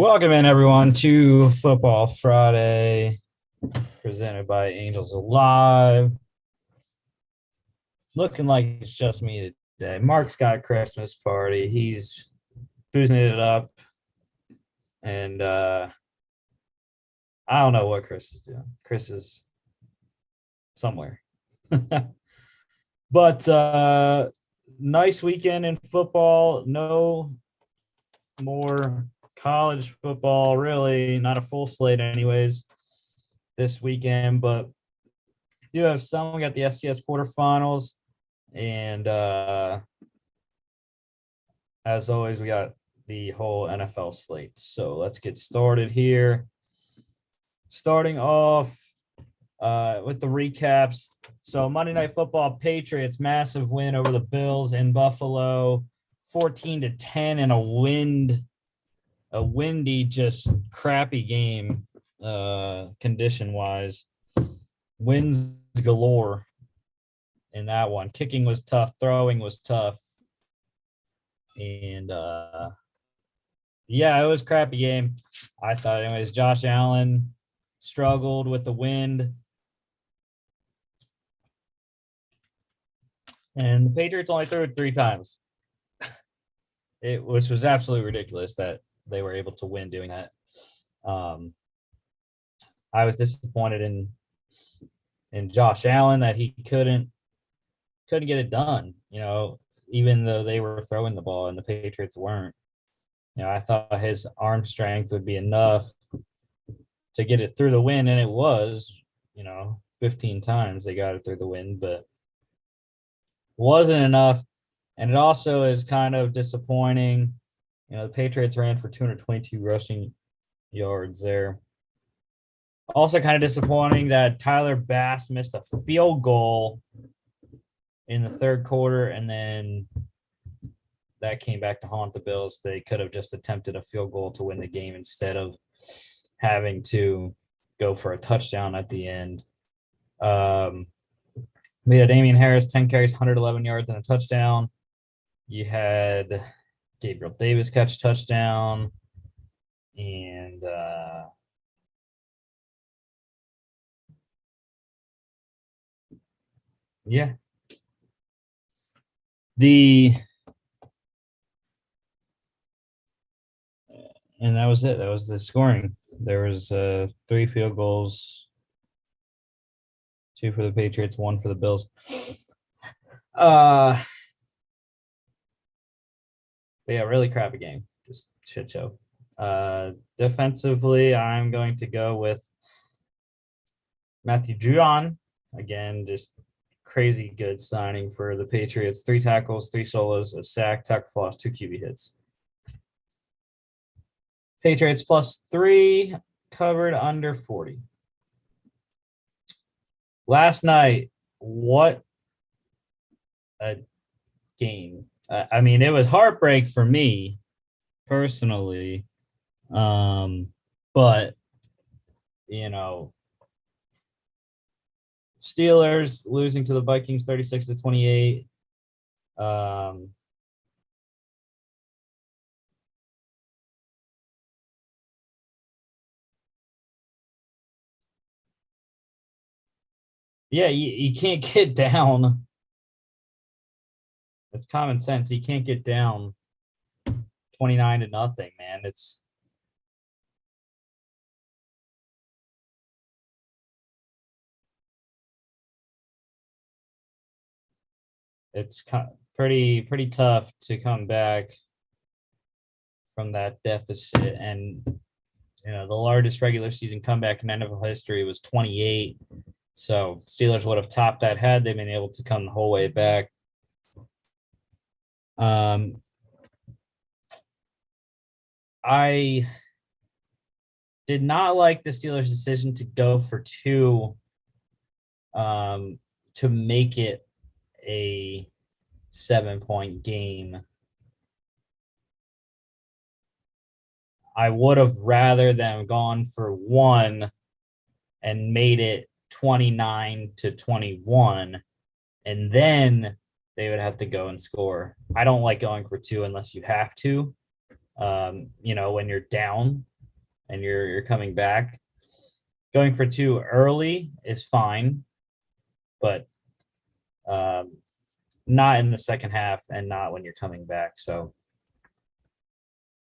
Welcome in, everyone, to Football Friday, presented by Angels Alive. Looking like it's just me today. Mark's got a Christmas party. He's boozing it up. And I don't know what Chris is doing. Chris is somewhere. But nice weekend in football. No more college football, really. Not a full slate anyways this weekend, but do have some. We got the FCS Quarterfinals, and as always, we got the whole NFL slate. So let's get started here. Starting off with the recaps. So Monday Night Football, Patriots, massive win over the Bills in Buffalo, 14-10 in a windy, just crappy game condition-wise. Winds galore in that one. Kicking was tough. Throwing was tough. And, yeah, it was a crappy game, I thought. Anyways, Josh Allen struggled with the wind. And the Patriots only threw it 3 times, which was absolutely ridiculous that they were able to win doing that. I was disappointed in Josh Allen that he couldn't get it done, even though they were throwing the ball and the Patriots weren't. I thought his arm strength would be enough to get it through the wind, and it was, 15 times they got it through the wind, but wasn't enough. And it also is kind of disappointing. The Patriots ran for 222 rushing yards there. Also kind of disappointing that Tyler Bass missed a field goal in the third quarter, and then that came back to haunt the Bills. They could have just attempted a field goal to win the game instead of having to go for a touchdown at the end. We had Damian Harris, 10 carries, 111 yards, and a touchdown. You had Gabriel Davis catch a touchdown. And yeah. And that was it. That was the scoring. There was 3 field goals, 2 for the Patriots, 1 for the Bills. Yeah, really crappy game. Just shit show. Defensively, I'm going to go with Matthew Judon. Again, just crazy good signing for the Patriots. 3 tackles, 3 solos, a sack, tackle for loss, 2 QB hits. Patriots +3, covered under 40. Last night, what a game. I mean, it was heartbreak for me personally. But, Steelers losing to the Vikings 36-28. Yeah, you can't get down. It's common sense. You can't get down 29-0, man. It's pretty tough to come back from that deficit. And, the largest regular season comeback in NFL history was 28. So Steelers would have topped that had they been able to come the whole way back. I did not like the Steelers' decision to go for 2 to make it a 7-point game. I would have rather them gone for 1 and made it 29-21, and then they would have to go and score. I don't like going for 2 unless you have to, when you're down. and you're coming back. Going for 2 early is fine, but not in the second half and not when you're coming back. So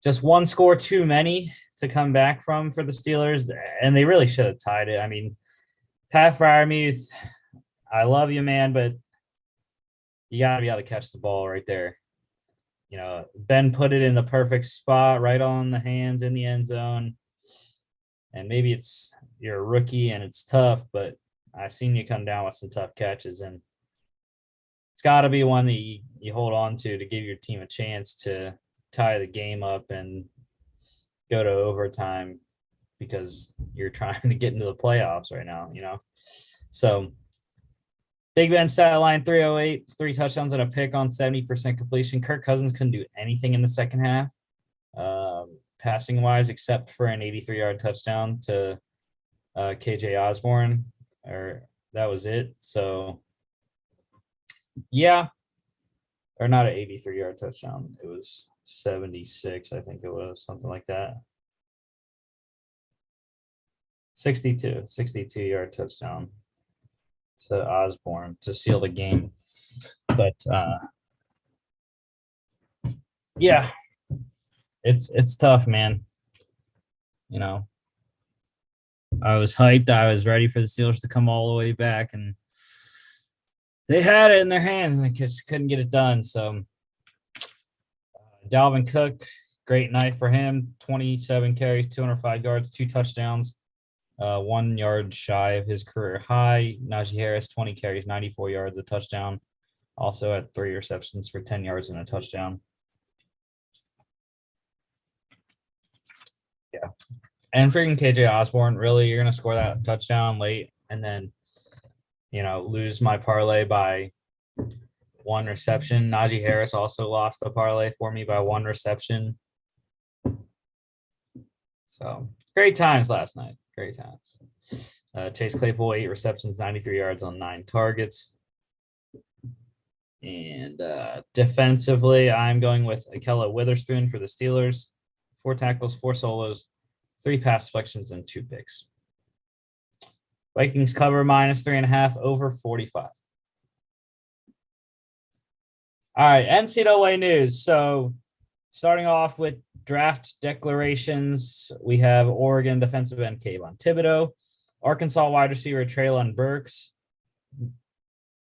just one score too many to come back from for the Steelers, and they really should have tied it. I mean, Pat Freiermuth, I love you, man, but you got to be able to catch the ball right there. You know, Ben put it in the perfect spot, right on the hands in the end zone. And maybe you're a rookie and it's tough, but I've seen you come down with some tough catches, and it's got to be one that you hold on to give your team a chance to tie the game up and go to overtime, because you're trying to get into the playoffs right now, you know? So Big Ben stat line 308, 3 touchdowns and a pick on 70% completion. Kirk Cousins couldn't do anything in the second half, passing wise, except for an 83-yard touchdown to KJ Osborne, or that was it. So yeah, or not an 83-yard touchdown. It was 76, I think it was, something like that. 62-yard touchdown to Osborne to seal the game. But yeah, it's tough, man. You know, I was hyped. I was ready for the Steelers to come all the way back, and they had it in their hands and they just couldn't get it done. So Dalvin Cook, great night for him. 27 carries, 205 yards, 2 touchdowns. 1 yard shy of his career high. Najee Harris, 20 carries, 94 yards, a touchdown. Also had 3 receptions for 10 yards and a touchdown. Yeah. And freaking KJ Osborne, really, you're going to score that touchdown late and then, you know, lose my parlay by 1 reception. Najee Harris also lost a parlay for me by 1 reception. So great times last night. Great times. Chase Claypool, 8 receptions, 93 yards on 9 targets. And defensively, I'm going with Akella Witherspoon for the Steelers. 4 tackles, 4 solos, 3 pass deflections, and 2 picks. Vikings cover -3.5 over 45. All right, NCAA news. So starting off with draft declarations, we have Oregon defensive end Kayvon Thibodeau, Arkansas wide receiver Treylon Burks,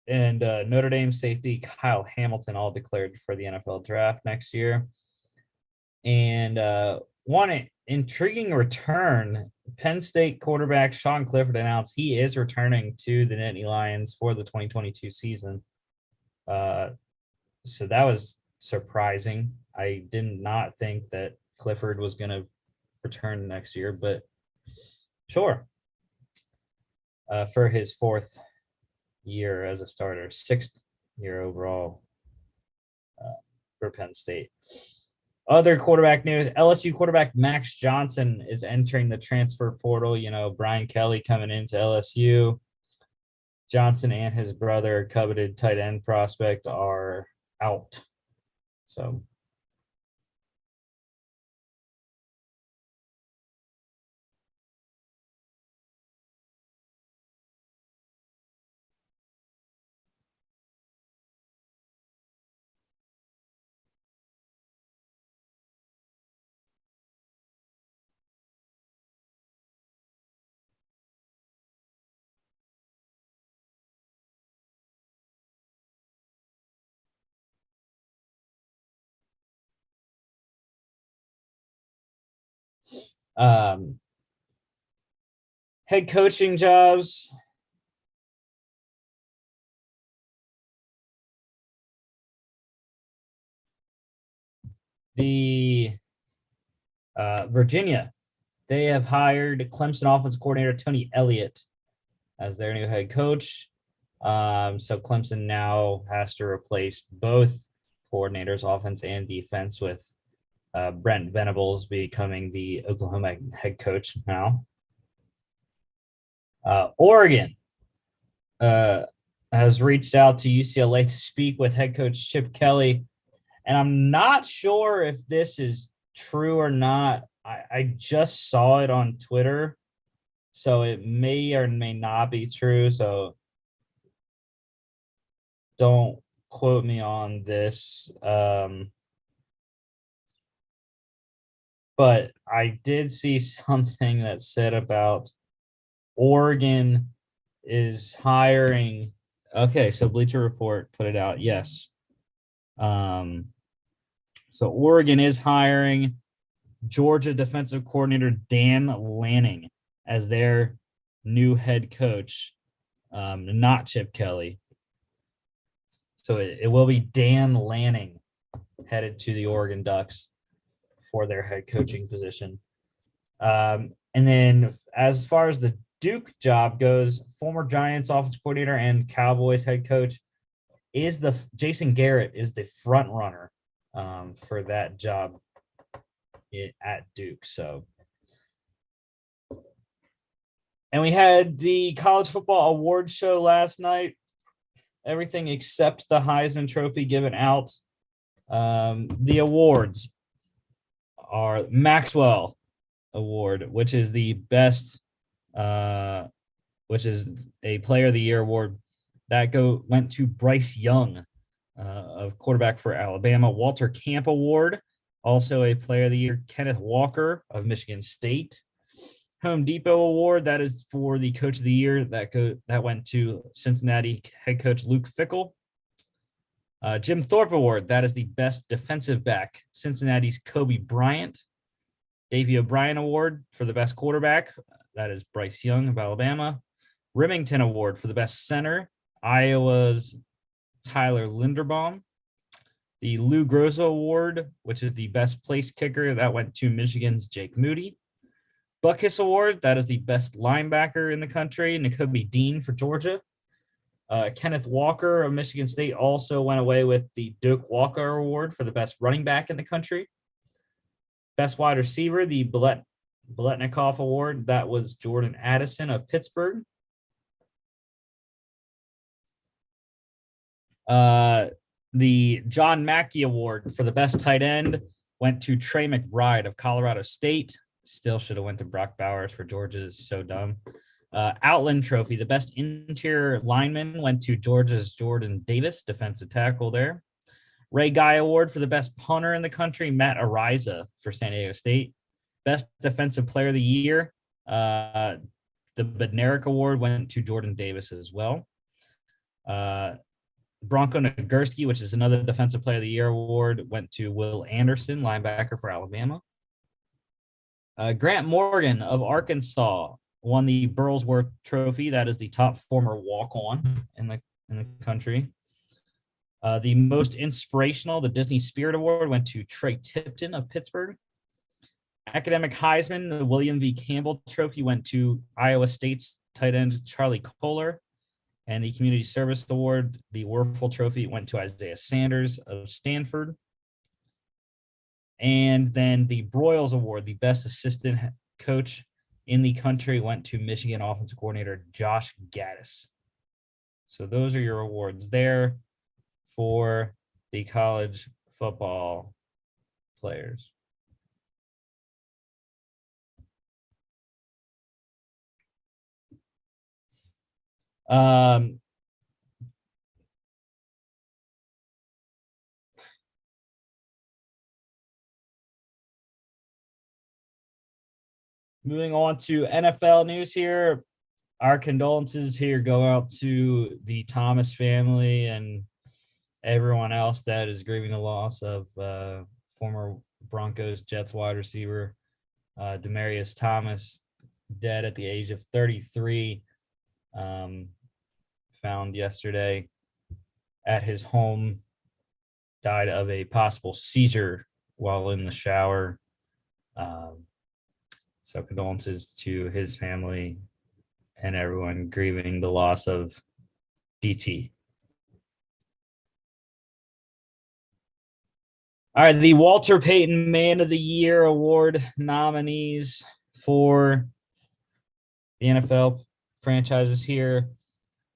and Notre Dame safety Kyle Hamilton all declared for the NFL draft next year. And one intriguing return, Penn State quarterback Sean Clifford announced he is returning to the Nittany Lions for the 2022 season. So that was surprising. I did not think that Clifford was going to return next year, but sure. For his 4th year as a starter, 6th year overall for Penn State. Other quarterback news, LSU quarterback Max Johnson is entering the transfer portal. You know, Brian Kelly coming into LSU. Johnson and his brother, coveted tight end prospect, are out. So head coaching jobs. The Virginia, they have hired Clemson offensive coordinator Tony Elliott as their new head coach. So Clemson now has to replace both coordinators, offense and defense, with Brent Venables becoming the Oklahoma head coach now. Oregon has reached out to UCLA to speak with head coach Chip Kelly. And I'm not sure if this is true or not, I just saw it on Twitter, so it may or may not be true. So don't quote me on this. But I did see something that said about Oregon is hiring. Okay, so Bleacher Report put it out. Yes. So Oregon is hiring Georgia defensive coordinator Dan Lanning as their new head coach, not Chip Kelly. So it will be Dan Lanning headed to the Oregon Ducks for their head coaching position. And then as far as the Duke job goes, former Giants offensive coordinator and Cowboys head coach Jason Garrett is the front runner for that job at Duke. So, and we had the college football awards show last night. Everything except the Heisman Trophy given out. The awards are Maxwell Award, which is the best, which is a Player of the Year award. That went to Bryce Young, of quarterback for Alabama. Walter Camp Award, also a Player of the Year. Kenneth Walker of Michigan State. Home Depot Award, that is for the Coach of the Year. That went to Cincinnati head coach Luke Fickell. Jim Thorpe Award, that is the best defensive back, Cincinnati's Kobe Bryant. Davey O'Brien Award for the best quarterback, that is Bryce Young of Alabama. Remington Award for the best center, Iowa's Tyler Linderbaum. The Lou Groza Award, which is the best place kicker, that went to Michigan's Jake Moody. Buckus Award, that is the best linebacker in the country, Nakobe Dean for Georgia. Kenneth Walker of Michigan State also went away with the Duke Walker Award for the best running back in the country. Best wide receiver, the Biletnikoff Award, that was Jordan Addison of Pittsburgh. The John Mackey Award for the best tight end went to Trey McBride of Colorado State. Still should have went to Brock Bowers for Georgia. Is so dumb. Outland Trophy, the best interior lineman went to Georgia's Jordan Davis, defensive tackle there. Ray Guy Award for the best punter in the country, Matt Ariza for San Diego State. Best defensive player of the year, the Bednarik Award went to Jordan Davis as well. Bronco Nagurski, which is another defensive player of the year award, went to Will Anderson, linebacker for Alabama. Grant Morgan of Arkansas won the Burlsworth Trophy. That is the top former walk-on in the country. The most inspirational, the Disney Spirit Award, went to Trey Tipton of Pittsburgh. Academic Heisman, the William V. Campbell Trophy, went to Iowa State's tight end Charlie Kohler. And the Community Service Award, the Werfel Trophy, went to Isaiah Sanders of Stanford. And then the Broyles Award, the best assistant coach in the country, went to Michigan offensive coordinator Josh Gaddis. So those are your awards there for the college football players. Moving on to NFL news here. Our condolences here go out to the Thomas family and everyone else that is grieving the loss of former Broncos Jets wide receiver Demaryius Thomas, dead at the age of 33, found yesterday at his home, died of a possible seizure while in the shower. So condolences to his family and everyone grieving the loss of DT. All right, the Walter Payton Man of the Year Award nominees for the NFL franchises here.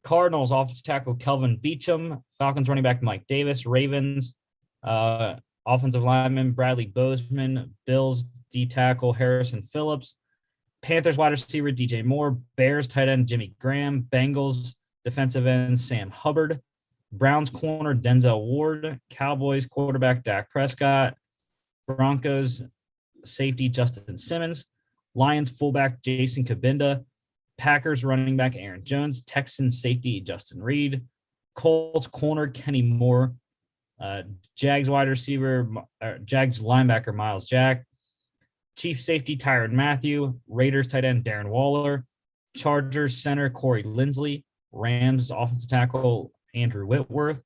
Cardinals offensive tackle Kelvin Beachum, Falcons running back Mike Davis, Ravens offensive lineman Bradley Bozeman, Bills D tackle Harrison Phillips. Panthers wide receiver DJ Moore. Bears tight end Jimmy Graham. Bengals defensive end Sam Hubbard. Browns corner Denzel Ward. Cowboys quarterback Dak Prescott. Broncos safety Justin Simmons. Lions fullback Jason Kabinda. Packers running back Aaron Jones. Texans safety Justin Reed. Colts corner Kenny Moore. Jags wide receiver, Jags linebacker Miles Jack. Chiefs safety Tyrann Mathieu. Raiders tight end Darren Waller. Chargers center Corey Linsley. Rams offensive tackle Andrew Whitworth.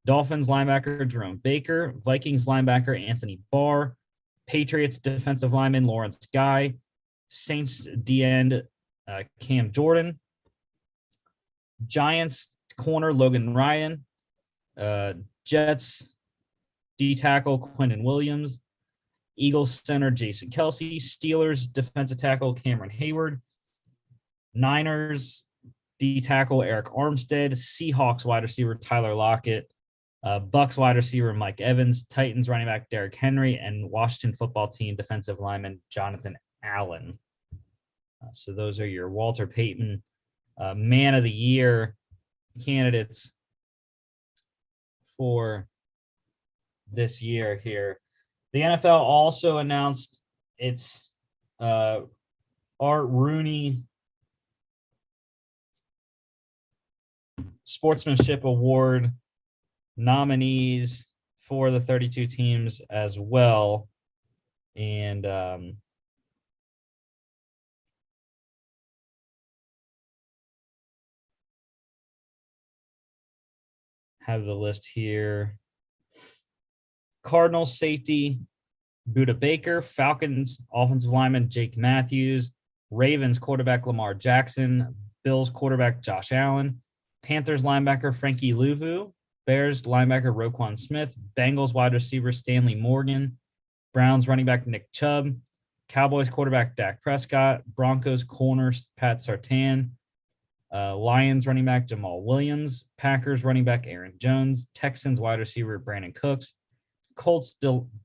Dolphins linebacker Jerome Baker. Vikings linebacker Anthony Barr. Patriots defensive lineman Lawrence Guy. Saints D-end Cam Jordan. Giants corner Logan Ryan. Jets D-tackle Quentin Williams. Eagles center Jason Kelsey. Steelers defensive tackle Cameron Hayward. Niners D-tackle Eric Armstead. Seahawks wide receiver Tyler Lockett. Bucks wide receiver Mike Evans. Titans running back Derrick Henry. And Washington football team defensive lineman Jonathan Allen. So those are your Walter Payton Man of the Year candidates for this year here. The NFL also announced its Art Rooney Sportsmanship Award nominees for the 32 teams as well. And have the list here. Cardinals safety Buda Baker. Falcons offensive lineman Jake Matthews. Ravens quarterback Lamar Jackson. Bills quarterback Josh Allen. Panthers linebacker Frankie Louvu. Bears linebacker Roquan Smith. Bengals wide receiver Stanley Morgan. Browns running back Nick Chubb. Cowboys quarterback Dak Prescott. Broncos corner Pat Surtain. Lions running back Jamal Williams. Packers running back Aaron Jones. Texans wide receiver Brandon Cooks. Colts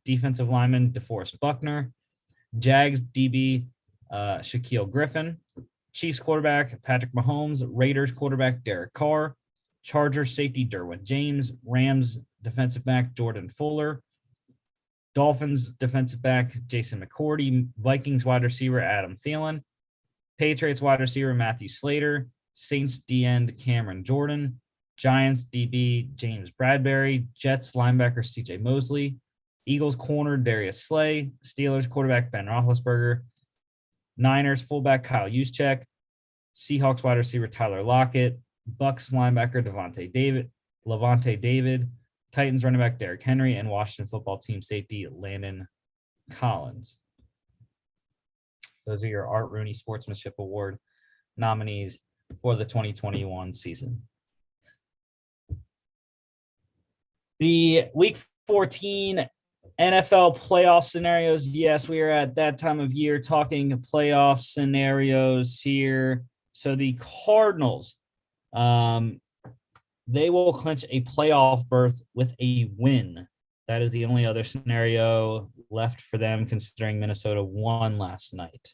defensive lineman DeForest Buckner. Jags DB Shaquille Griffin. Chiefs quarterback Patrick Mahomes. Raiders quarterback Derek Carr. Chargers safety Derwin James. Rams defensive back Jordan Fuller. Dolphins defensive back Jason McCourty. Vikings wide receiver Adam Thielen. Patriots wide receiver Matthew Slater. Saints D-end Cameron Jordan. Giants DB James Bradbury. Jets linebacker CJ Mosley. Eagles corner Darius Slay. Steelers quarterback Ben Roethlisberger. Niners fullback Kyle Juszczyk. Seahawks wide receiver Tyler Lockett. Bucks linebacker Levante David. Titans running back Derrick Henry. And Washington football team safety Landon Collins. Those are your Art Rooney Sportsmanship Award nominees for the 2021 season. The Week 14 NFL playoff scenarios. Yes, we are at that time of year talking playoff scenarios here. So the Cardinals, they will clinch a playoff berth with a win. That is the only other scenario left for them, considering Minnesota won last night.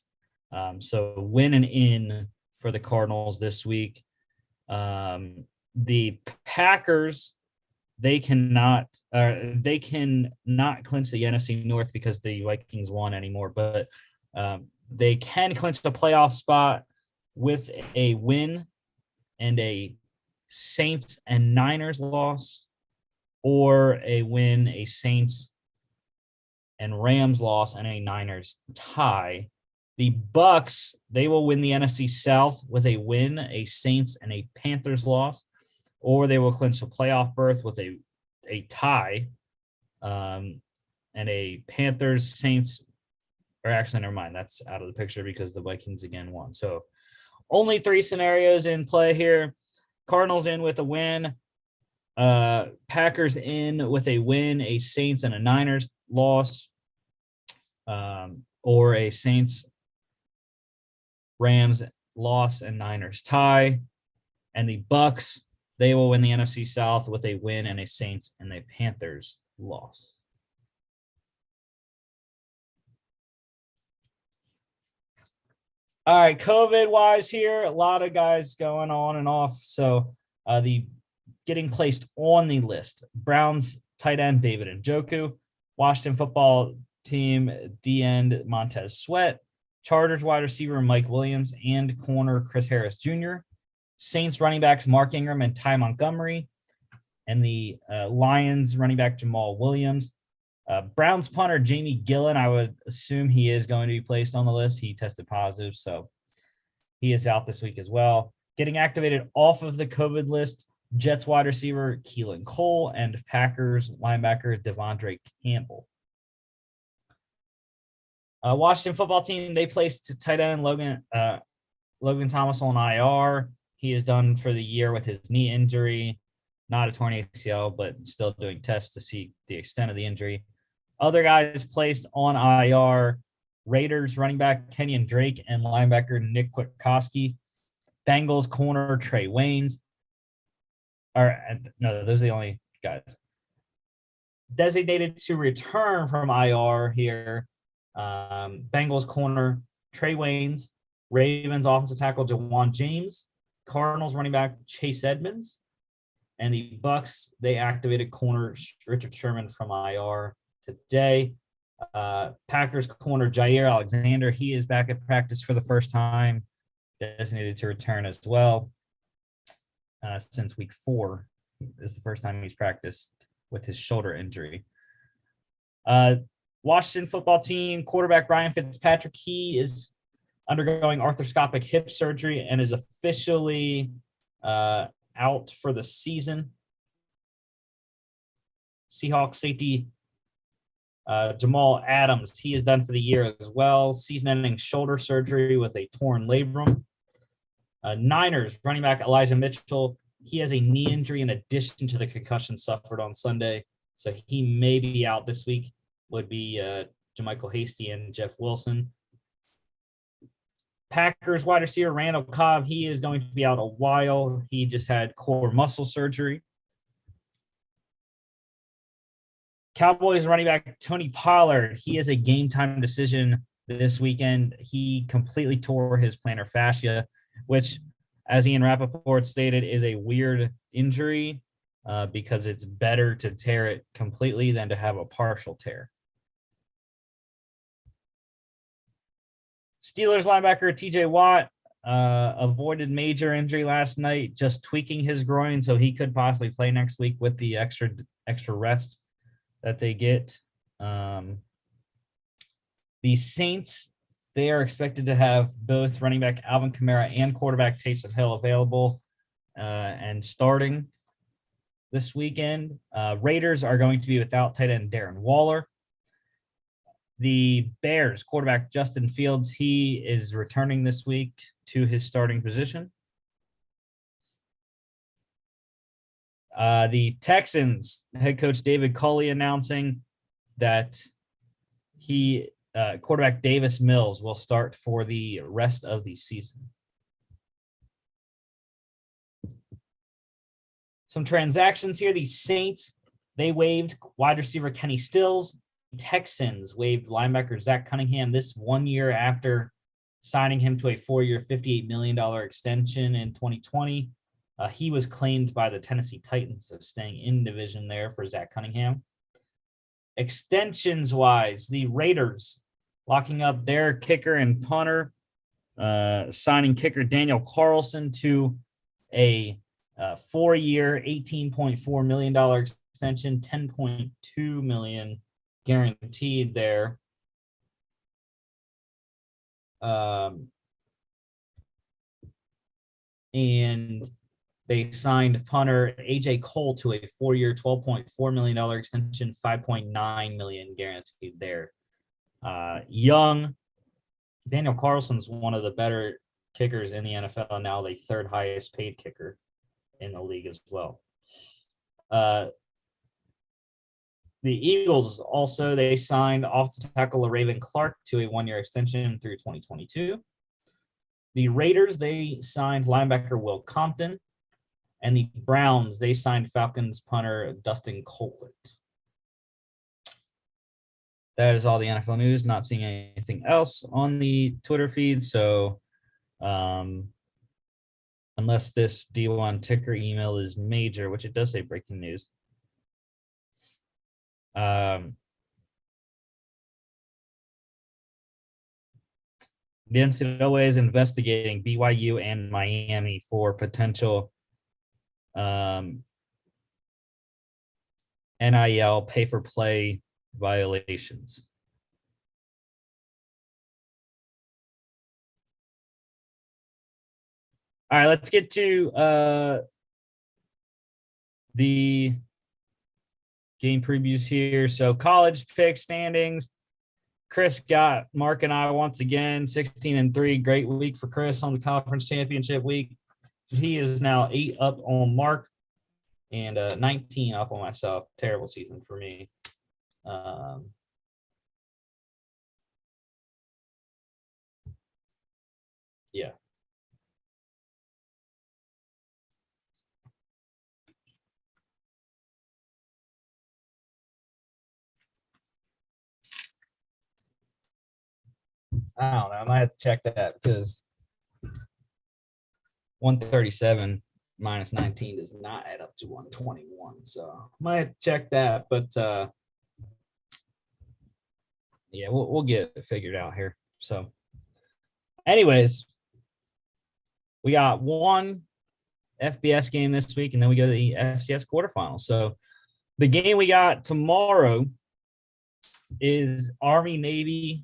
So win and in for the Cardinals this week. The Packers, they cannot clinch the NFC North because the Vikings won anymore, but they can clinch the playoff spot with a win and a Saints and Niners loss, or a win, a Saints and Rams loss, and a Niners tie. The Bucks, they will win the NFC South with a win, a Saints and a Panthers loss, or they will clinch a playoff berth with a tie, and a Panthers, Saints, or actually, never mind, that's out of the picture because the Vikings again won. So only three scenarios in play here. Cardinals in with a win, Packers in with a win, a Saints and a Niners loss, or a Saints, Rams loss and Niners tie. And the Bucks, they will win the NFC South with a win and a Saints and a Panthers loss. All right, COVID-wise here, a lot of guys going on and off. So the getting placed on the list, Browns tight end David Njoku, Washington football team D-end Montez Sweat, Chargers wide receiver Mike Williams, and corner Chris Harris Jr., Saints running backs Mark Ingram and Ty Montgomery, and the Lions running back Jamal Williams. Browns punter Jamie Gillen, I would assume he is going to be placed on the list. He tested positive, so he is out this week as well. Getting activated off of the COVID list, Jets wide receiver Keelan Cole and Packers linebacker Devondre Campbell. Washington football team, they placed tight end Logan Thomas on IR. He is done for the year with his knee injury, not a torn ACL, but still doing tests to see the extent of the injury. Other guys placed on IR, Raiders running back Kenyon Drake and linebacker Nick Kwiatkowski. Bengals corner Trey Waynes. No, those are the only guys. Designated to return from IR here, Bengals corner Trey Waynes, Ravens offensive tackle Jawan James, Cardinals running back Chase Edmonds, and the Bucks, they activated corner Richard Sherman from IR today. Packers corner Jair Alexander, he is back at practice for the first time, designated to return as well. Since week 4 is the first time he's practiced with his shoulder injury. Washington football team quarterback Ryan Fitzpatrick, he is undergoing arthroscopic hip surgery and is officially out for the season. Seahawks safety Jamal Adams, he is done for the year as well. Season-ending shoulder surgery with a torn labrum. Niners running back Elijah Mitchell, he has a knee injury in addition to the concussion suffered on Sunday, so he may be out this week. Would be Jermichael Hasty and Jeff Wilson. Packers wide receiver Randall Cobb, he is going to be out a while. He just had core muscle surgery. Cowboys running back Tony Pollard, he is a game-time decision this weekend. He completely tore his plantar fascia, which, as Ian Rappaport stated, is a weird injury because it's better to tear it completely than to have a partial tear. Steelers linebacker TJ Watt avoided major injury last night, just tweaking his groin, so he could possibly play next week with the extra rest that they get. The Saints, they are expected to have both running back Alvin Kamara and quarterback Taysom Hill available and starting this weekend. Raiders are going to be without tight end Darren Waller. The Bears quarterback Justin Fields, he is returning this week to his starting position. The Texans head coach David Culley announcing that quarterback Davis Mills will start for the rest of the season. Some transactions here. The Saints, they waived wide receiver Kenny Stills. Texans waived linebacker Zach Cunningham this 1 year after signing him to a 4-year, $58 million extension in 2020. He was claimed by the Tennessee Titans, so staying in division there for Zach Cunningham. Extensions-wise, the Raiders locking up their kicker and punter, signing kicker Daniel Carlson to a 4-year, $18.4 million extension, $10.2 million guaranteed there. And they signed punter AJ Cole to a 4-year, $12.4 million extension, $5.9 million guaranteed there. Young Daniel Carlson's one of the better kickers in the NFL, and now the third highest paid kicker in the league as well. The Eagles also, they signed offensive tackle Raven Clark to a 1-year extension through 2022. The Raiders, they signed linebacker Will Compton. And the Browns, they signed Falcons punter Dustin Colquitt. That is all the NFL news. Not seeing anything else on the Twitter feed. So Unless this D1 ticker email is major, which it does say breaking news. The NCAA is investigating BYU and Miami for potential NIL pay-for-play violations. All right, let's get to the game previews here. So college pick standings. Chris got Mark and I once again 16-3. Great week for Chris on the conference championship week. He is now 8 up on Mark and 19 up on myself. Terrible season for me. Yeah. I don't know. I might have to check that because 137 minus 19 does not add up to 121. So I might check that, but yeah, we'll get it figured out here. So anyways, we got one FBS game this week, and then we go to the FCS quarterfinals. So the game we got tomorrow is Army-Navy.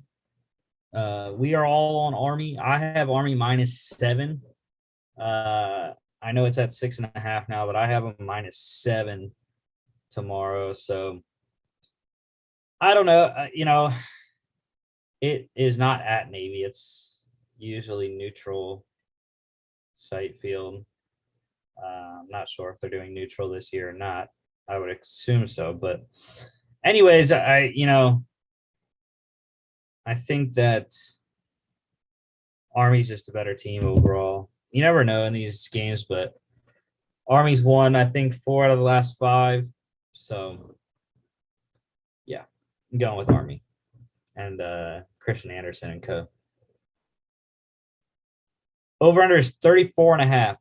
We are all on Army. I have Army -7. I know it's at 6.5 now, but I have them -7 tomorrow. So I don't know. It is not at Navy. It's usually neutral site field. I'm not sure if they're doing neutral this year or not. I would assume so. But anyways, I think that Army's just a better team overall. You never know in these games, but Army's won, I think, 4 out of the last 5. So, yeah, I'm going with Army and Christian Anderson and co. Over-under is 34.5.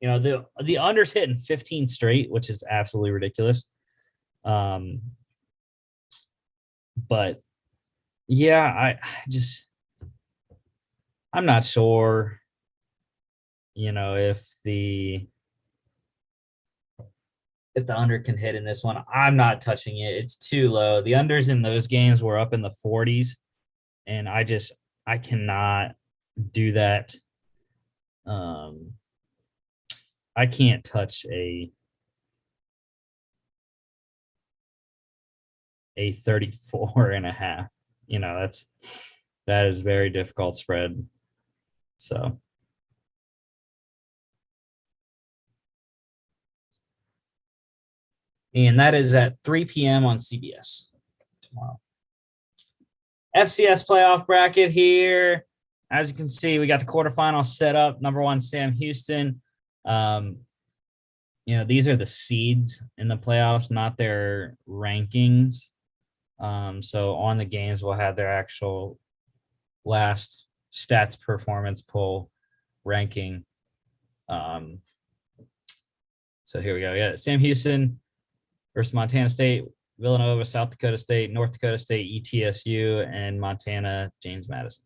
The under's hitting 15 straight, which is absolutely ridiculous. But, yeah, I'm not sure, if the under can hit in this one. I'm not touching it. It's too low. The unders in those games were up in the 40s, and I cannot do that. I can't touch a 34.5. That is very difficult spread. So and that is at 3 p.m. on CBS tomorrow. FCS Playoff Bracket here. As you can see, we got the quarterfinals set up. Number 1, Sam Houston. These are the seeds in the playoffs, not their rankings. So on the games, we'll have their actual last stats performance poll ranking. So here we go. Yeah, Sam Houston versus Montana State, Villanova, South Dakota State, North Dakota State, ETSU, and Montana, James Madison.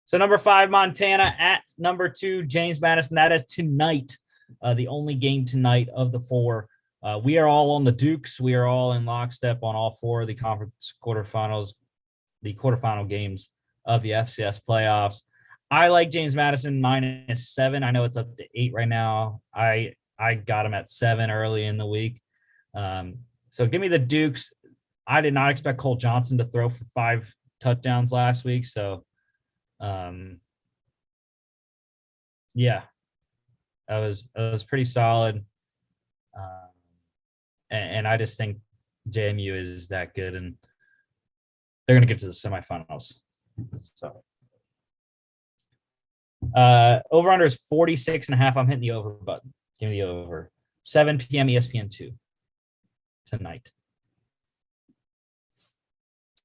So number 5, Montana at number 2, James Madison. That is tonight, the only game tonight of the 4. We are all on the Dukes. We are all in lockstep on all 4 of the conference quarterfinals, the quarterfinal games of the FCS playoffs. I like James Madison -7. I know it's up to 8 right now. I got him at 7 early in the week. So give me the Dukes. I did not expect Cole Johnson to throw for 5 touchdowns last week. So, yeah, that was pretty solid. And I just think JMU is that good, and they're going to get to the semifinals. So, over under is 46.5. I'm hitting the over button. Give me the over. 7 p.m. ESPN2 tonight.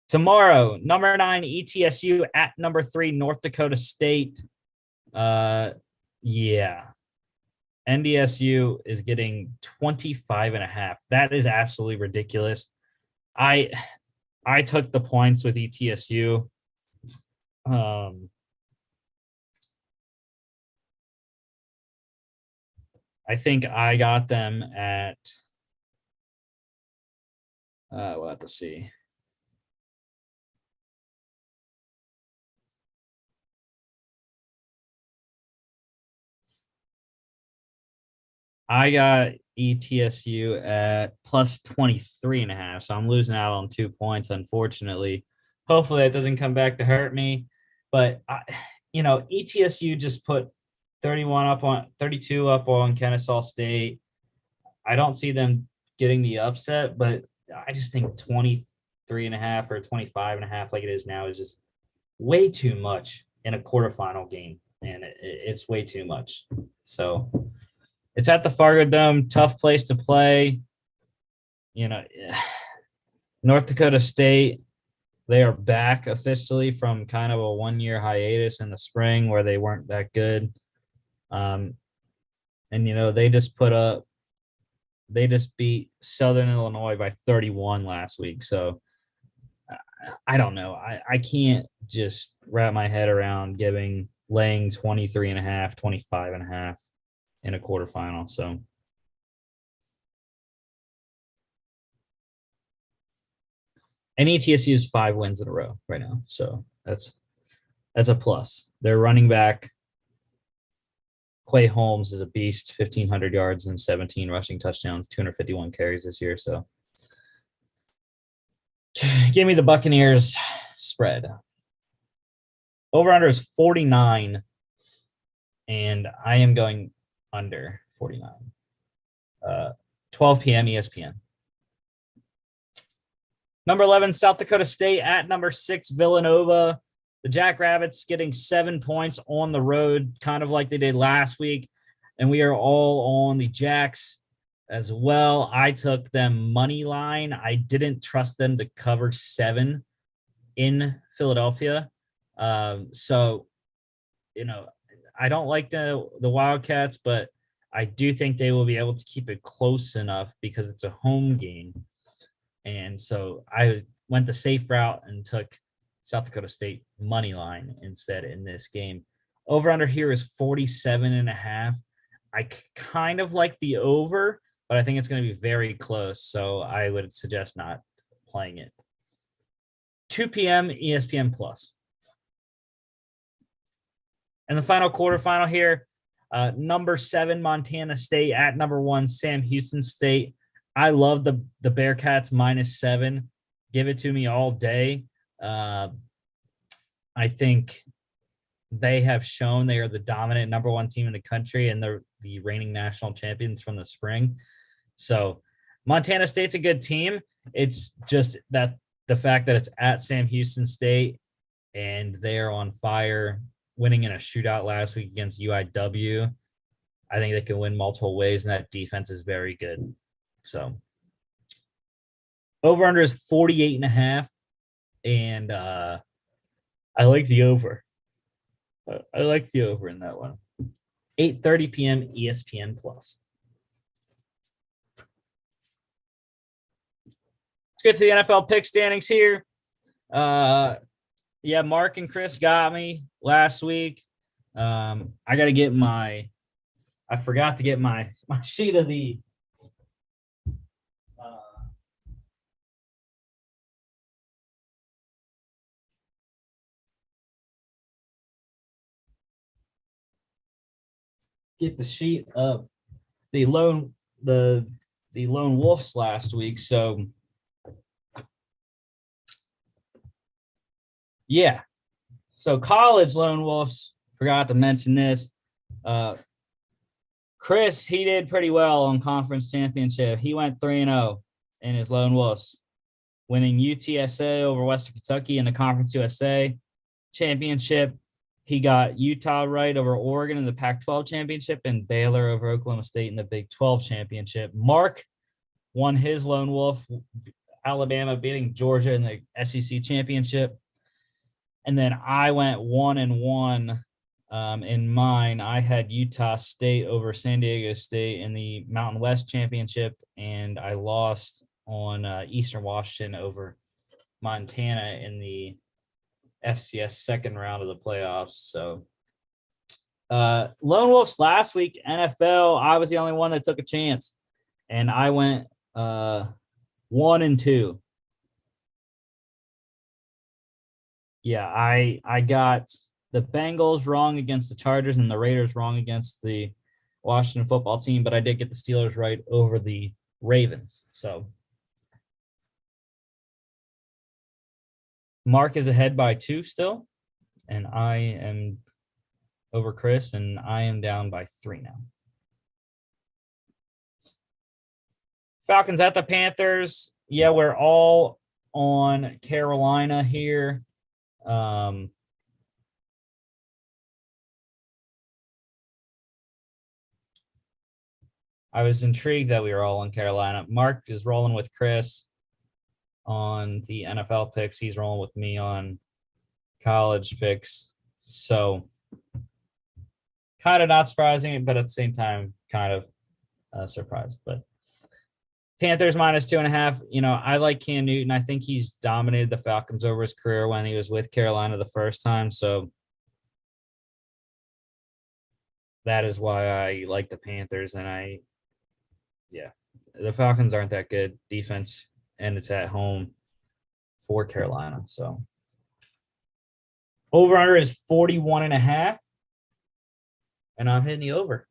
Tomorrow, number 9 ETSU at number 3 North Dakota State. Yeah. NDSU is getting 25.5. That is absolutely ridiculous. I took the points with ETSU. I think I got them at we'll have to see. I got ETSU at plus 23.5. So I'm losing out on 2 points, unfortunately. Hopefully that doesn't come back to hurt me. But ETSU just put 32 up on Kennesaw State. I don't see them getting the upset, but I just think 23.5 or 25.5 like it is now is just way too much in a quarterfinal game. And it's way too much. So it's at the Fargo Dome, tough place to play. North Dakota State, they are back officially from kind of a 1-year hiatus in the spring where they weren't that good. They just beat Southern Illinois by 31 last week. So I don't know. I can't just wrap my head around laying 23.5, 25.5 in a quarterfinal. So and ETSU is 5 wins in a row right now. So that's a plus. Their running back, Quay Holmes, is a beast, 1,500 yards and 17 rushing touchdowns, 251 carries this year. So give me the Buccaneers spread. Over-under is 49, and I am going under 49. 12 p.m. ESPN. Number 11, South Dakota State at number 6, Villanova. The Jackrabbits getting 7 points on the road, kind of like they did last week. And we are all on the Jacks as well. I took them money line. I didn't trust them to cover 7 in Philadelphia. I don't like the Wildcats, but I do think they will be able to keep it close enough because it's a home game. And so I went the safe route and took South Dakota State money line instead in this game. Over under here is 47.5. I kind of like the over, but I think it's going to be very close. So I would suggest not playing it. 2 p.m. ESPN Plus. And the final quarterfinal here, number 7 Montana State at number 1 Sam Houston State. I love the Bearcats -7. Give it to me all day. I think they have shown they are the dominant number 1 team in the country, and they're the reigning national champions from the spring. So Montana State's a good team. It's just that the fact that it's at Sam Houston State and they are on fire, winning in a shootout last week against UIW. I think they can win multiple ways, and that defense is very good. So over under is 48.5, and I like the over. I like the over in that one. 8:30 p.m. ESPN Plus. Let's get to the NFL pick standings here. Mark and Chris got me last week. I forgot to get my sheet of the get the sheet of the lone wolves last week. So yeah. So college lone wolves, forgot to mention this. Chris, he did pretty well on conference championship. He went 3-0 in his lone wolves, winning UTSA over Western Kentucky in the Conference USA championship. He got Utah right over Oregon in the Pac-12 championship and Baylor over Oklahoma State in the Big 12 championship. Mark won his lone wolf Alabama beating Georgia in the SEC championship. And then I went 1-1 in mine. I had Utah State over San Diego State in the Mountain West championship, and I lost on Eastern Washington over Montana in the FCS second round of the playoffs. So Lone Wolves last week, NFL, I was the only one that took a chance, and I went 1-2. Yeah, I got the Bengals wrong against the Chargers and the Raiders wrong against the Washington football team, but I did get the Steelers right over the Ravens. So Mark is ahead by 2 still, and I am over Chris, and I am down by 3 now. Falcons at the Panthers. Yeah, we're all on Carolina here. I was intrigued that we were all on Carolina. Mark is rolling with Chris on the NFL picks. He's rolling with me on college picks. So kind of not surprising, but at the same time, kind of surprised. But Panthers minus 2.5. You know, I like Cam Newton. I think he's dominated the Falcons over his career when he was with Carolina the first time. So that is why I like the Panthers. And the Falcons aren't that good defense, and it's at home for Carolina. So over under is 41.5. And I'm hitting the over.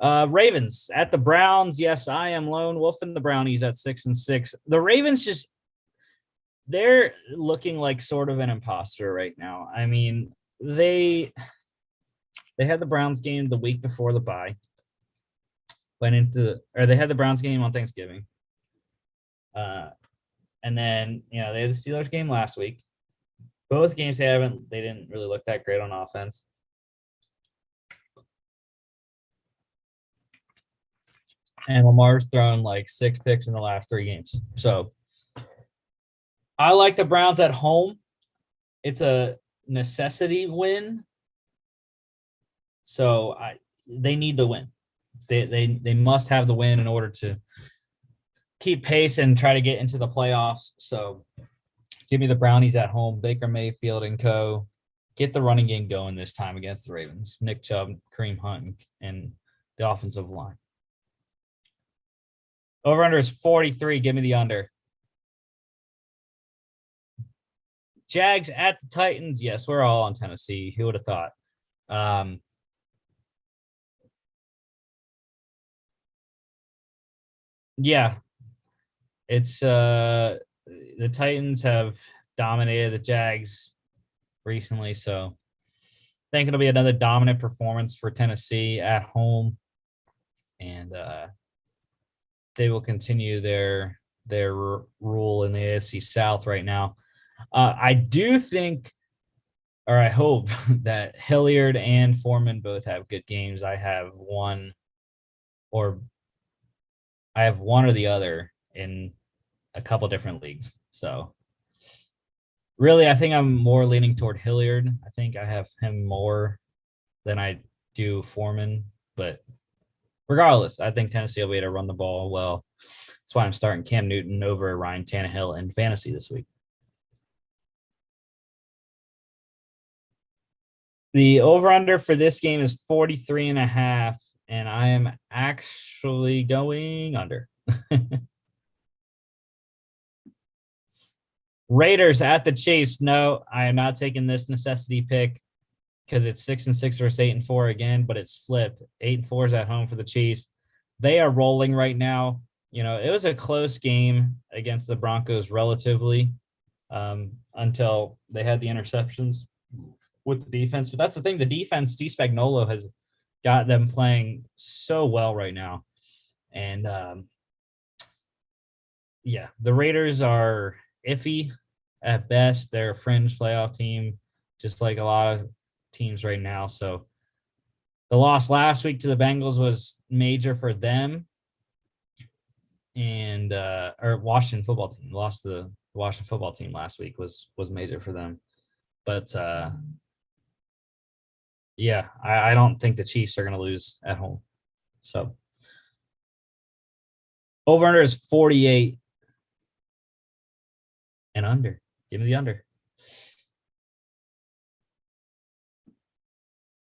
Ravens at the Browns. Yes, I am lone wolf in the Brownies at 6-6. The Ravens they're looking like sort of an imposter right now. I mean, they had the Browns game the week before the bye. They had the Browns game on Thanksgiving. And then, they had the Steelers game last week. Both games they didn't really look that great on offense. And Lamar's thrown like 6 picks in the last 3 games. So I like the Browns at home. It's a necessity win. So they need the win. They must have the win in order to keep pace and try to get into the playoffs. So give me the Brownies at home. Baker Mayfield and co. Get the running game going this time against the Ravens. Nick Chubb, Kareem Hunt, and the offensive line. Over-under is 43. Give me the under. Jags at the Titans. Yes, we're all on Tennessee. Who would have thought? Yeah. It's the Titans have dominated the Jags recently, so I think it'll be another dominant performance for Tennessee at home, and they will continue their rule in the AFC South right now. I do think, or I hope, that Hilliard and Foreman both have good games. I have one or the other in a couple different leagues. So really, I think I'm more leaning toward Hilliard. I think I have him more than I do Foreman, but regardless, I think Tennessee will be able to run the ball well. That's why I'm starting Cam Newton over Ryan Tannehill in fantasy this week. The over-under for this game is 43.5, and I am actually going under. Raiders at the Chiefs. No, I am not taking this necessity pick because it's 6-6 versus 8-4 again, but it's flipped. 8-4 is at home for the Chiefs. They are rolling right now. It was a close game against the Broncos relatively until they had the interceptions with the defense. But that's the thing. The defense, Steve Spagnuolo, has got them playing so well right now. And, the Raiders are iffy at best. They're a fringe playoff team, just like a lot of teams right now. So the loss last week to the Bengals was major for them. and or Washington football team lost. The Washington football team last week was major for them. But yeah, I don't think the Chiefs are going to lose at home. So over under is 48 and under. Give me the under.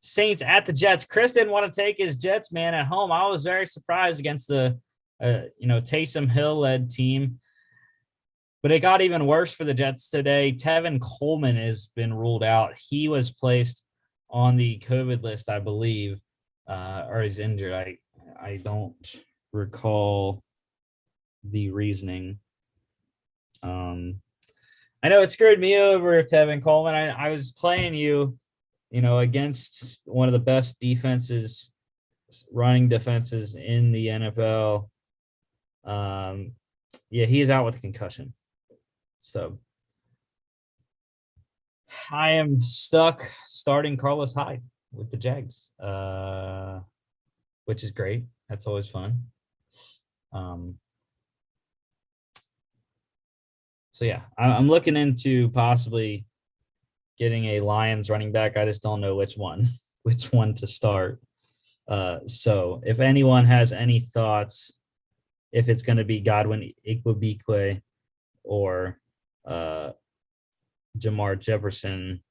Saints at the Jets. Chris didn't want to take his Jets, man, at home. I was very surprised against the Taysom Hill led team. But it got even worse for the Jets today. Tevin Coleman has been ruled out. He was placed on the COVID list, I believe, or he's injured. I don't recall the reasoning. I know it screwed me over, Tevin Coleman. I was playing you, against one of the best defenses, running defenses in the NFL. Yeah, he is out with a concussion. So I am stuck starting Carlos Hyde with the Jags, which is great. That's always fun. So yeah, I'm looking into possibly getting a Lions running back. I just don't know which one to start. So if anyone has any thoughts, if it's going to be Godwin Igwebuike or Jamar Jefferson,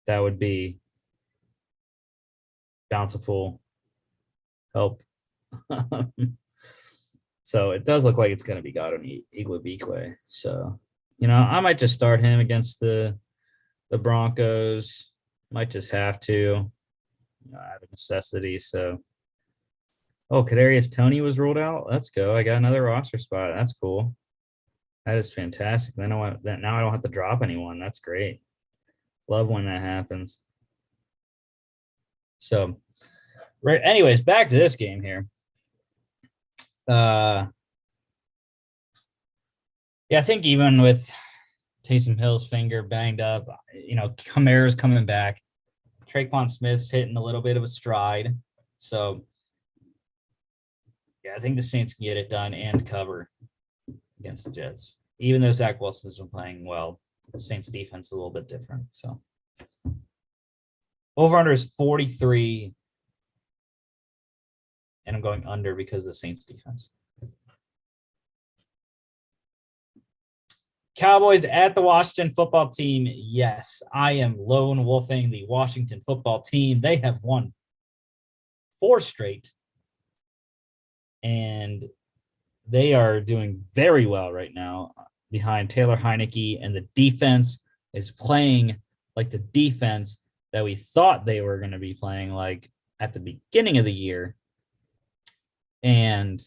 that would be bountiful help. So it does look like it's going to be Godwin Igwebuike. So, I might just start him against the Broncos. Might just have to. Out of necessity. So, Kadarius Toney was ruled out. Let's go. I got another roster spot. That's cool. That is fantastic. Now I don't have to drop anyone. That's great. Love when that happens. So, right. Anyways, back to this game here. Yeah, I think even with Taysom Hill's finger banged up, Kamara's coming back. Traquan Smith's hitting a little bit of a stride. So, yeah, I think the Saints can get it done and cover against the Jets. Even though Zach Wilson's been playing well, the Saints defense is a little bit different. So, over-under is 43, and I'm going under because of the Saints defense. Cowboys at the Washington football team. Yes, I am lone wolfing the Washington football team. They have won 4 straight, and they are doing very well right now behind Taylor Heineke, and the defense is playing like the defense that we thought they were going to be playing like at the beginning of the year. And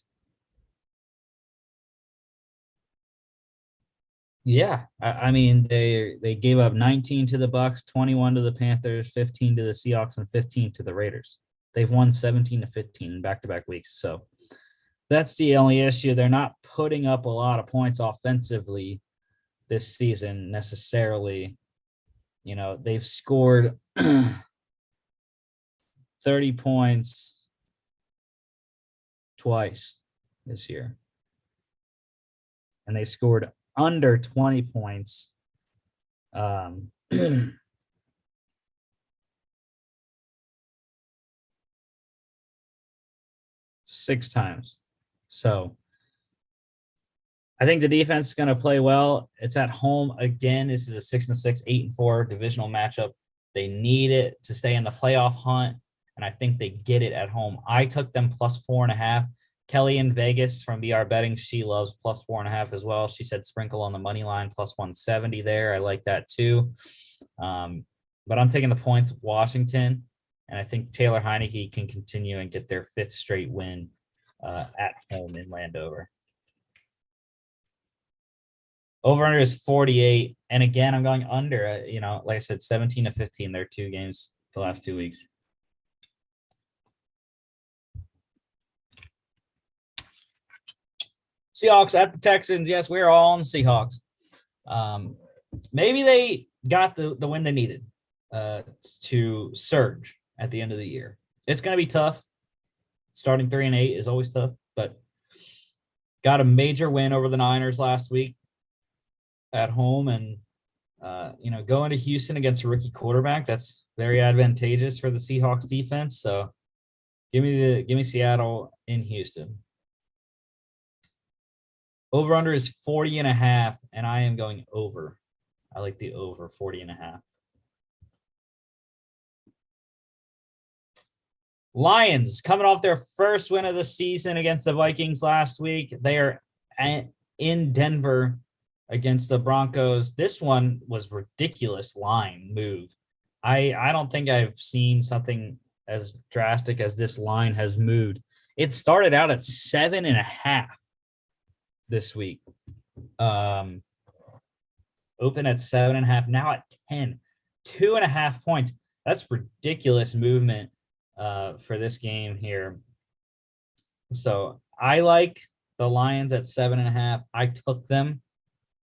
yeah, I mean, they gave up 19 to the Bucs, 21 to the Panthers, 15 to the Seahawks, and 15 to the Raiders. They've won 17 to 15 in back-to-back weeks. So that's the only issue. They're not putting up a lot of points offensively this season necessarily. They've scored 30 points twice this year. And they scored under 20 points 6 times. So I think the defense is going to play well. It's at home again. This is a 6-6, 8-4 divisional matchup. They need it to stay in the playoff hunt, and I think they get it at home. I took them plus 4.5. Kelly in Vegas from BR Betting, she loves plus 4.5 as well. She said sprinkle on the money line plus 170 there. I like that too. But I'm taking the points of Washington, and I think Taylor Heineke can continue and get their 5th straight win at home in Landover. Over-under is 48, and again, I'm going under. Like I said, 17 to 15. There are 2 games the last 2 weeks. Seahawks at the Texans. Yes, we're all on the Seahawks. Maybe they got the win they needed to surge at the end of the year. It's going to be tough. Starting 3-8 is always tough, but got a major win over the Niners last week at home, and going to Houston against a rookie quarterback, that's very advantageous for the Seahawks defense. So give me Seattle in Houston. Over under is 40.5, and I am going over. I like the over 40.5. Lions coming off their first win of the season against the Vikings last week. They are in Denver against the Broncos. This one was ridiculous line move. I don't think I've seen something as drastic as this line has moved. It started out at 7.5 this week. Open at 7.5, now at 10. 2.5 points. That's ridiculous movement for this game here. So I like the Lions at 7.5. I took them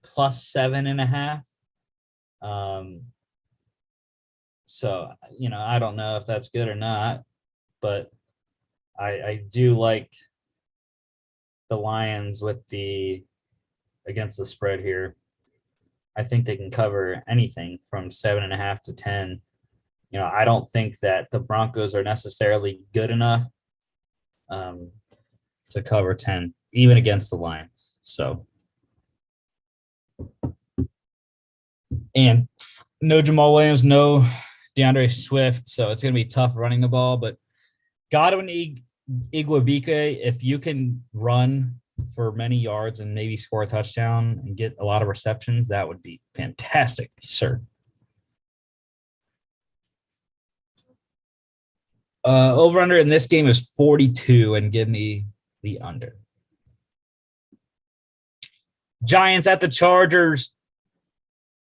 plus 7.5. So, I don't know if that's good or not, but I do like the Lions against the spread here. I think they can cover anything from 7.5 to 10. I don't think that the Broncos are necessarily good enough to cover 10, even against the Lions. So, and no Jamal Williams, no DeAndre Swift, so it's going to be tough running the ball. But Godwin Igwebuike, if you can run for many yards and maybe score a touchdown and get a lot of receptions, that would be fantastic, sir. Over under in this game is 42, and give me the under. Giants at the Chargers.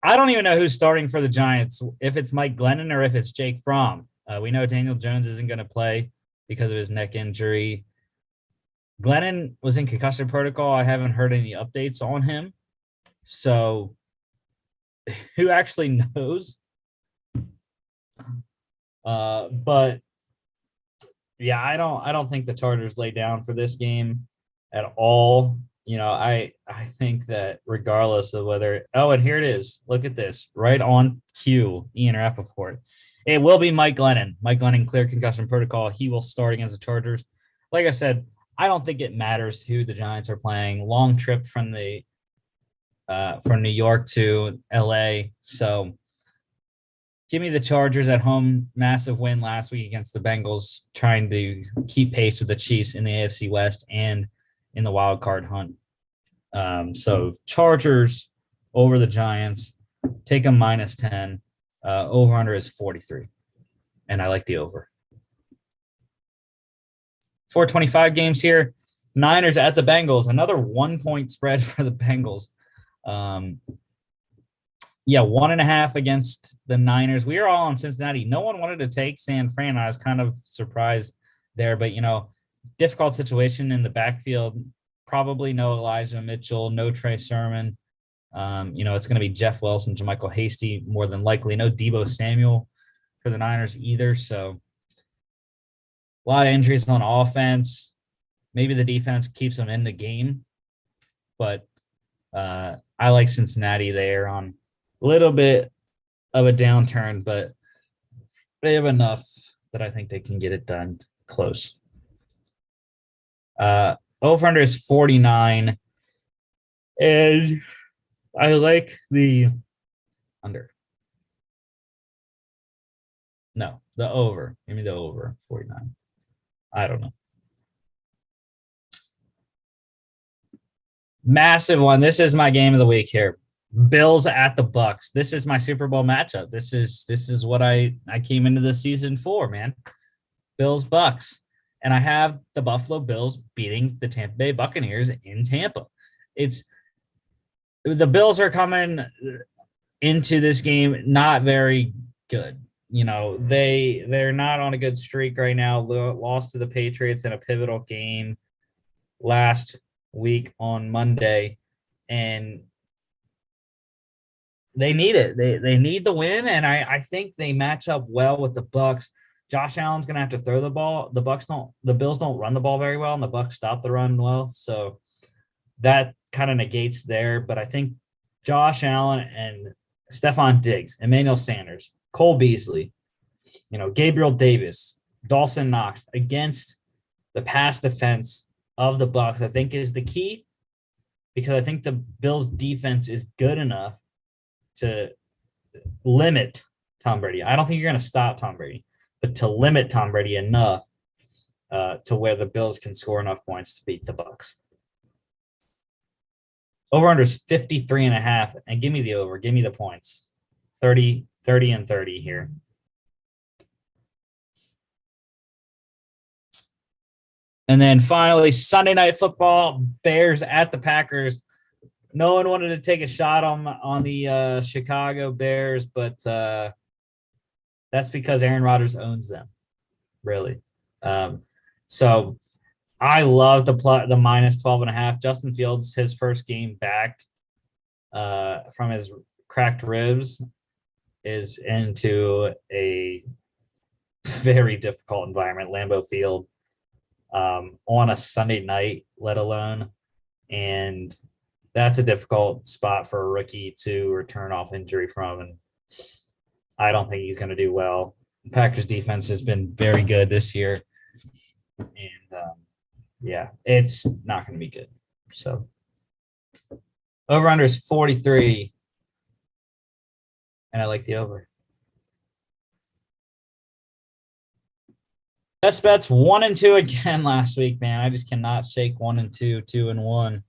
I don't even know who's starting for the Giants, if it's Mike Glennon or if it's Jake Fromm. We know Daniel Jones isn't going to play because of his neck injury. Glennon was in concussion protocol. I haven't heard any updates on him. So who actually knows? But yeah, I don't think the Chargers lay down for this game at all. I think that regardless of whether and here it is. Look at this. Right on cue, Ian Rappaport. It will be Mike Glennon. Mike Glennon cleared concussion protocol. He will start against the Chargers. Like I said, I don't think it matters who the Giants are playing. Long trip from New York to LA. So give me the Chargers at home. Massive win last week against the Bengals, trying to keep pace with the Chiefs in the AFC West and in the wild card hunt. So Chargers over the Giants. Take them minus 10. Over under is 43. And I like the over. 425 games here. Niners at the Bengals. Another 1-point spread for the Bengals. 1.5 against the Niners. We are all on Cincinnati. No one wanted to take San Fran. I was kind of surprised there, but difficult situation in the backfield. Probably no Elijah Mitchell, no Trey Sermon. It's going to be Jeff Wilson, JaMychal Hasty, more than likely. No Deebo Samuel for the Niners either. So a lot of injuries on offense. Maybe the defense keeps them in the game, but I like Cincinnati there on a little bit of a downturn, but they have enough that I think they can get it done close. Over-under is 49, and I like the under. No, the over. Give me the over, 49. I don't know. Massive one. This is my game of the week here. Bills at the Bucks. This is my Super Bowl matchup. This is what I came into the season for, man. Bills Bucks. And I have the Buffalo Bills beating the Tampa Bay Buccaneers in Tampa. The Bills are coming into this game not very good. They're not on a good streak right now. Lost to the Patriots in a pivotal game last week on Monday, and they need it. They need the win, and I think they match up well with the Bucks. Josh Allen's gonna have to throw the ball. The Bills don't run the ball very well, and the Bucks stop the run well. So that kind of negates there. But I think Josh Allen and Stephon Diggs, Emmanuel Sanders, Cole Beasley, Gabriel Davis, Dawson Knox against the pass defense of the Bucs, I think is the key, because I think the Bills defense is good enough to limit Tom Brady. I don't think you're going to stop Tom Brady, but to limit Tom Brady enough to where the Bills can score enough points to beat the Bucs. Over-under is 53.5, and give me the over. Give me the points. 30 and 30 here. And then finally, Sunday Night Football, Bears at the Packers. No one wanted to take a shot on the Chicago Bears, but that's because Aaron Rodgers owns them, really. So I love the minus 12.5. Justin Fields, his first game back from his cracked ribs, is into a very difficult environment, Lambeau Field, on a Sunday night, let alone. And that's a difficult spot for a rookie to return off injury from. And I don't think he's going to do well. The Packers defense has been very good this year. And it's not going to be good. So over under is 43. And I like the over. Best bets 1 and 2 again last week, man. I just cannot shake 1 and 2, 2 and 1.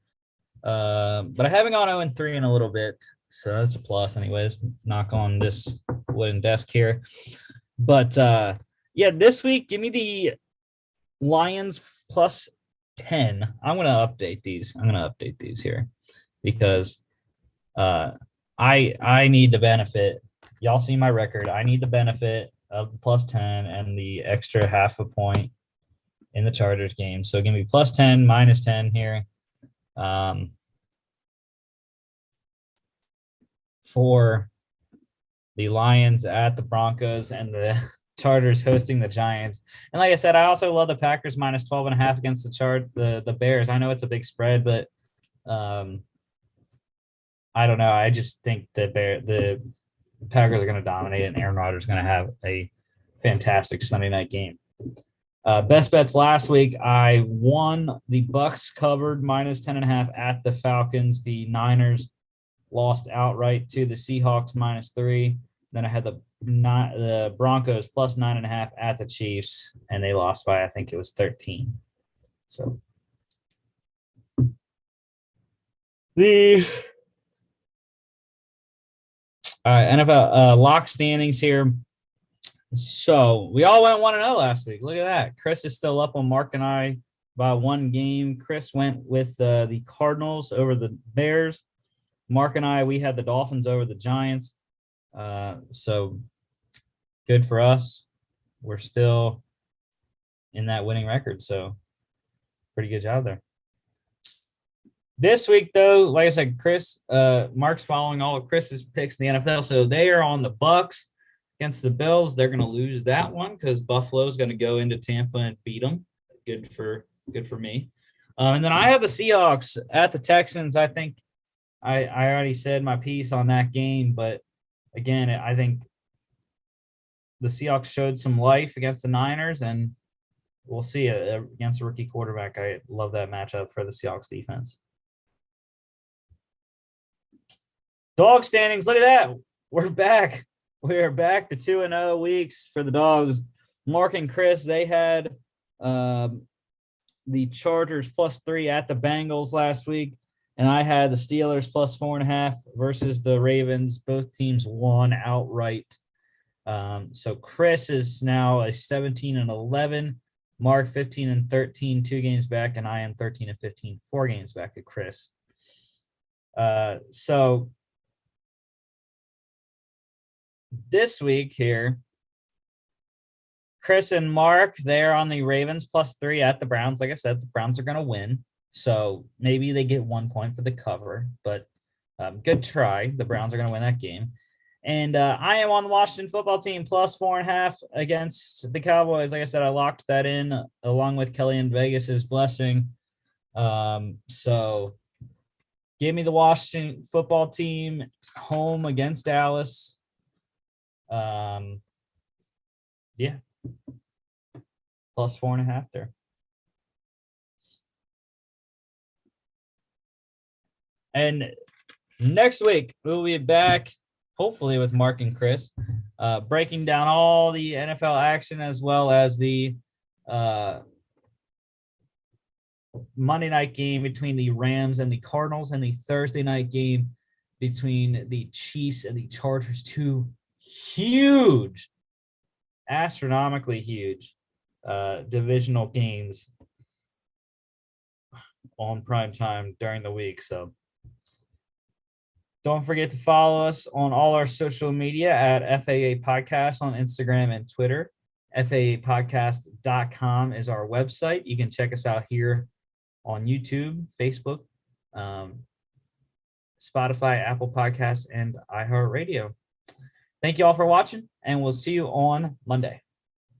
But I haven't gone 0 and 3 in a little bit. So that's a plus, anyways. Knock on this wooden desk here. But this week, give me the Lions plus 10. I'm going to update these here because I need the benefit. Y'all see my record. I need the benefit of the plus 10 and the extra half a point in the Chargers game. So give me plus 10, minus 10 here. For the Lions at the Broncos and the Chargers hosting the Giants. And like I said, I also love the Packers minus 12.5 against the Bears. I know it's a big spread, but I don't know. I just think the Packers are going to dominate, and Aaron Rodgers is going to have a fantastic Sunday night game. Best bets last week, I won. The Bucks covered minus 10.5 at the Falcons. The Niners lost outright to the Seahawks minus 3. Then I had the Broncos plus 9.5 at the Chiefs, and they lost by, I think it was 13. So NFL lock standings here. So we all went 1-0 last week. Look at that. Chris is still up on Mark and I by 1 game. Chris went with the Cardinals over the Bears. Mark and I, we had the Dolphins over the Giants. So good for us. We're still in that winning record. So pretty good job there. This week, though, like I said, Chris, Mark's following all of Chris's picks in the NFL. So they are on the Bucks against the Bills. They're going to lose that one because Buffalo is going to go into Tampa and beat them. Good for me. And then I have the Seahawks at the Texans. I think I already said my piece on that game, but again, I think the Seahawks showed some life against the Niners, and we'll see against a rookie quarterback. I love that matchup for the Seahawks defense. Dawgs Standings, look at that. We're back. We are back to 2-0 weeks for the Dogs. Mark and Chris, they had the Chargers plus 3 at the Bengals last week, and I had the Steelers plus 4.5 versus the Ravens. Both teams won outright. So Chris is now a 17-11. Mark 15-13, 2 games back, and I am 13-15, 4 games back at Chris. So this week here, Chris and Mark, they're on the Ravens plus 3 at the Browns. Like I said, the Browns are going to win. So maybe they get 1 point for the cover, but good try. The Browns are going to win that game. And I am on the Washington football team plus 4.5 against the Cowboys. Like I said, I locked that in along with Kelly and Vegas's blessing. So Give me the Washington football team home against Dallas. Yeah. Plus 4.5 there. And next week, we'll be back, hopefully with Mark and Chris, breaking down all the NFL action as well as the Monday night game between the Rams and the Cardinals and the Thursday night game between the Chiefs and the Chargers. Two huge, astronomically huge divisional games on prime time during the week. So don't forget to follow us on all our social media at FAA Podcast on Instagram and Twitter. FAApodcast.com is our website. You can check us out here on YouTube, Facebook, Spotify, Apple Podcasts, and iHeartRadio. Thank you all for watching, and we'll see you on Monday.